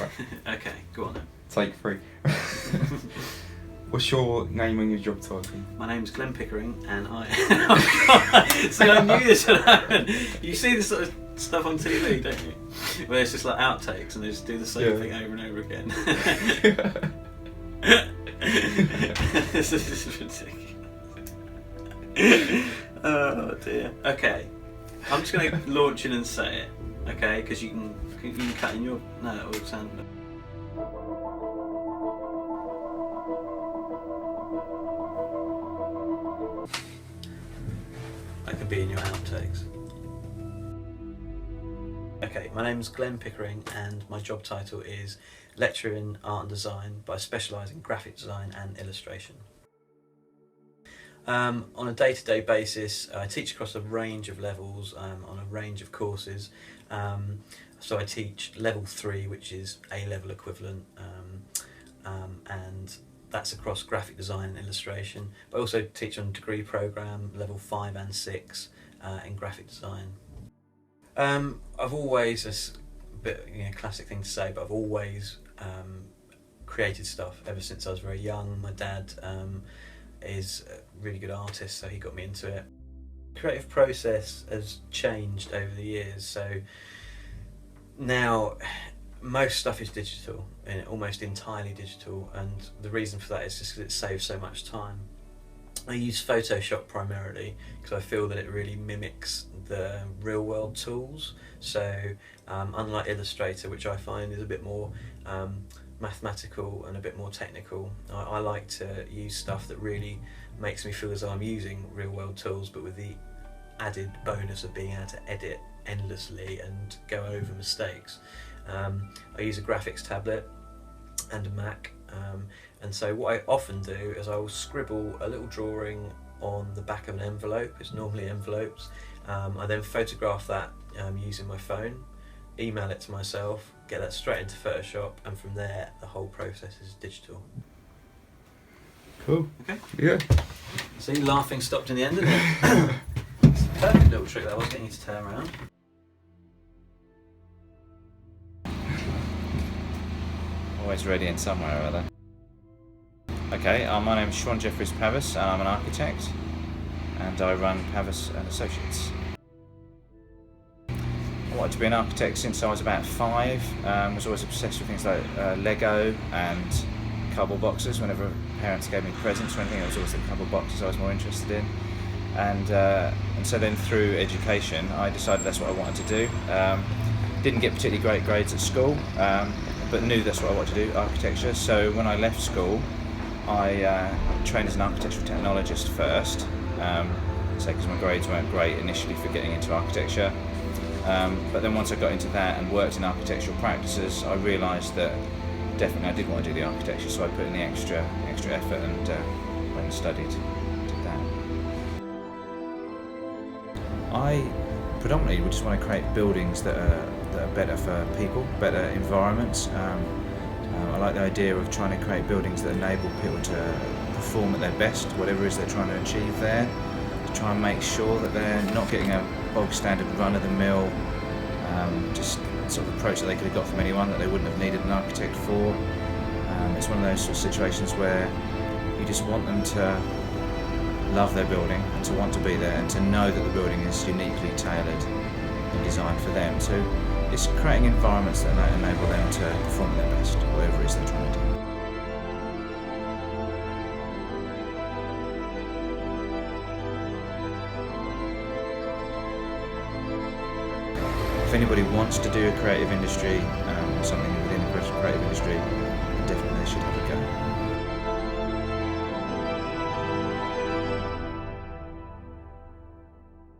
Right. Okay, go on then. Take 3. What's your name and your job title? My name's Glenn Pickering, and I. Oh God. See, I knew this would happen. You see this sort of stuff on TV, don't you? Where it's just like outtakes, and they just do the same thing over and over again. This is ridiculous. Oh dear. Okay, I'm just going to launch in and say it. Okay, because you can cut in your. No, it will sound. I can be in your outtakes. Okay, my name's Glenn Pickering, and my job title is Lecturer in Art and Design, but I specialise in graphic design and illustration. On a day-to-day basis, I teach across a range of levels on a range of courses. So I teach level 3, which is A-level equivalent, and that's across graphic design and illustration. But I also teach on a degree programme, level 5 and 6 in graphic design. I've always, it's a bit classic thing to say, but I've always created stuff ever since I was very young. My dad is a really good artist, so he got me into it. The creative process has changed over the years, so now most stuff is digital, and almost entirely digital, and the reason for that is just because it saves so much time. I use Photoshop primarily because I feel that it really mimics the real world tools, so unlike Illustrator, which I find is a bit more mathematical and a bit more technical, I like to use stuff that really makes me feel as though I'm using real world tools, but with the added bonus of being able to edit endlessly and go over mistakes. I use a graphics tablet and a Mac, and so what I often do is I will scribble a little drawing on the back of an envelope. It's normally envelopes. I then photograph that using my phone, email it to myself, get that straight into Photoshop, and from there the whole process is digital. Cool. Okay. Yeah. See, laughing stopped in the end, didn't it? It's a perfect little trick that I was getting you to turn around. Always ready in somewhere or other. Okay, my name is Sean Jeffries Pavis, and I'm an architect, and I run Pavis and Associates. I wanted to be an architect since I was about 5. Was always obsessed with things like Lego and cardboard boxes. Whenever parents gave me presents or anything, it was always the cardboard boxes I was more interested in. And so then through education, I decided that's what I wanted to do. Didn't get particularly great grades at school, but knew that's what I wanted to do, architecture. So when I left school, I trained as an architectural technologist first, because my grades weren't great initially for getting into architecture. But then once I got into that and worked in architectural practices, I realised that definitely I did want to do the architecture, so I put in the extra effort and went and studied, did that. I predominantly would just want to create buildings that are better for people, better environments. I like the idea of trying to create buildings that enable people to perform at their best, whatever it is they're trying to achieve there, to try and make sure that they're not getting a bog standard run-of-the-mill just sort of approach that they could have got from anyone that they wouldn't have needed an architect for. It's one of those sort of situations where you just want them to love their building, and to want to be there, and to know that the building is uniquely tailored and designed for them. So it's creating environments that enable them to perform at their best, whatever it is they're trying to do. If anybody wants to do a creative industry, or something within the creative industry, then definitely they should have a go.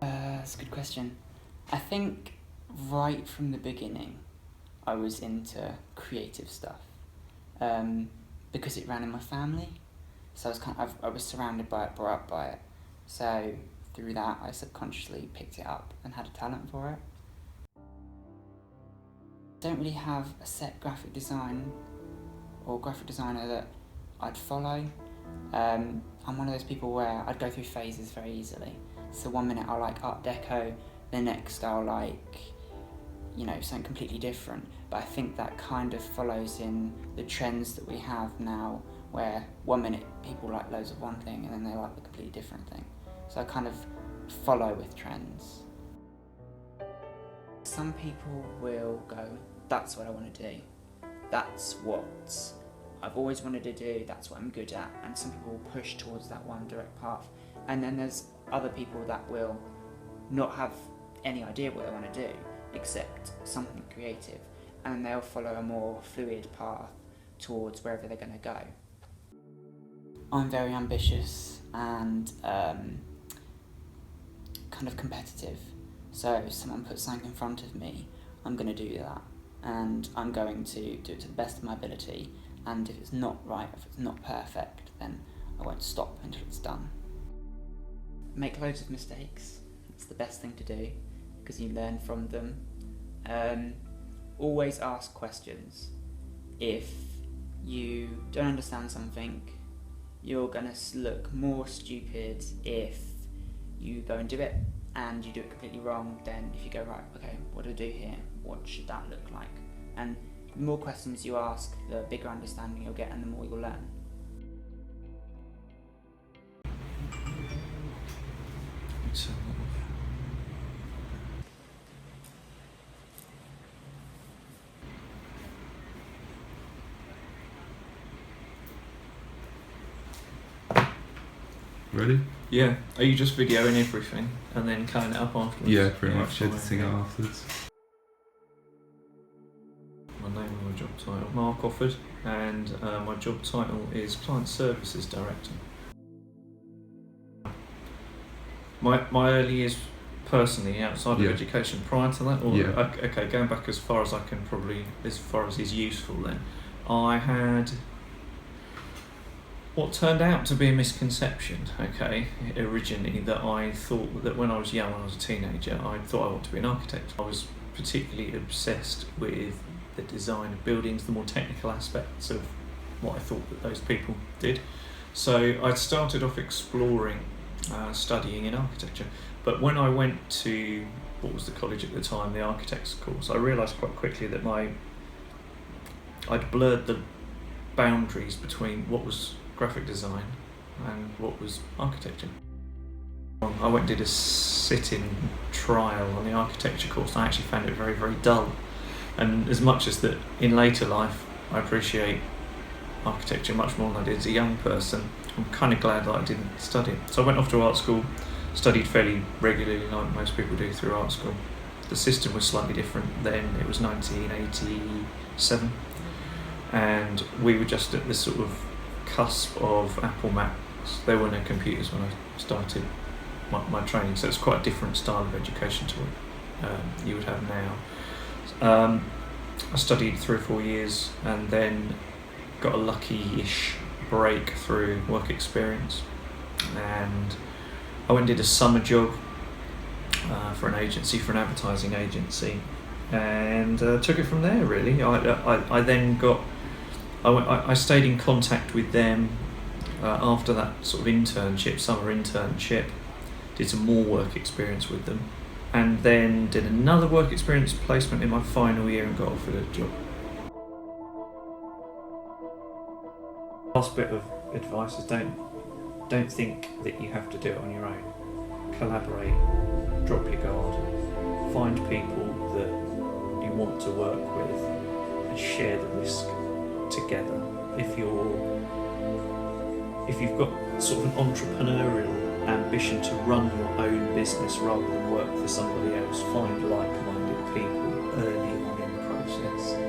That's a good question. I think right from the beginning, I was into creative stuff, because it ran in my family. So I was surrounded by it, brought up by it. So through that, I subconsciously picked it up and had a talent for it. Don't really have a set graphic design or graphic designer that I'd follow. I'm one of those people where I'd go through phases very easily. So one minute I'll like Art Deco, the next I'll like something completely different. But I think that kind of follows in the trends that we have now, where 1 minute people like loads of one thing and then they like a completely different thing. So I kind of follow with trends. Some people will go, that's what I want to do. That's what I've always wanted to do, that's what I'm good at. And some people will push towards that one direct path. And then there's other people that will not have any idea what they want to do, except something creative. And they'll follow a more fluid path towards wherever they're going to go. I'm very ambitious and kind of competitive. So if someone puts something in front of me, I'm going to do that. And I'm going to do it to the best of my ability. And if it's not right, if it's not perfect, then I won't stop until it's done. Make loads of mistakes. It's the best thing to do because you learn from them. Always ask questions. If you don't understand something, you're going to look more stupid if you go and do it and you do it completely wrong. Then if you go, right, okay, what do I do here? What should that look like? And the more questions you ask, the bigger understanding you'll get and the more you'll learn. Ready? Yeah. Are you just videoing everything and then cutting it up afterwards? Yeah, pretty much fine. editing it afterwards. My name and my job title, Mark Offord, and my job title is Client Services Director. My early years personally outside of education, prior to that, or okay, going back as far as I can probably, as far as is useful then, I had what turned out to be a misconception, originally, that I thought that when I was young, when I was a teenager, I thought I wanted to be an architect. I was particularly obsessed with the design of buildings, the more technical aspects of what I thought that those people did. So I started off exploring studying in architecture, but when I went to what was the college at the time, the architects course, I realised quite quickly that I'd blurred the boundaries between what was graphic design and what was architecture. I went and did a sit-in trial on the architecture course and I actually found it very, very dull. And as much as that in later life I appreciate architecture much more than I did as a young person, I'm kind of glad that I didn't study it. So I went off to art school, studied fairly regularly like most people do through art school. The system was slightly different then, it was 1987 and we were just at this sort of cusp of Apple Macs. There were no computers when I started my training, so it's quite a different style of education to what you would have now. I studied 3 or 4 years and then got a lucky-ish break through work experience, and I went and did a summer job for an agency, for an advertising agency, and took it from there really. I then got I stayed in contact with them after that sort of internship, summer internship, did some more work experience with them, and then did another work experience placement in my final year and got offered a job. Last bit of advice is don't think that you have to do it on your own. Collaborate, drop your guard, find people that you want to work with and share the risk together. If you've got sort of an entrepreneurial ambition to run your own business rather than work for somebody else, find like-minded people early on in the process.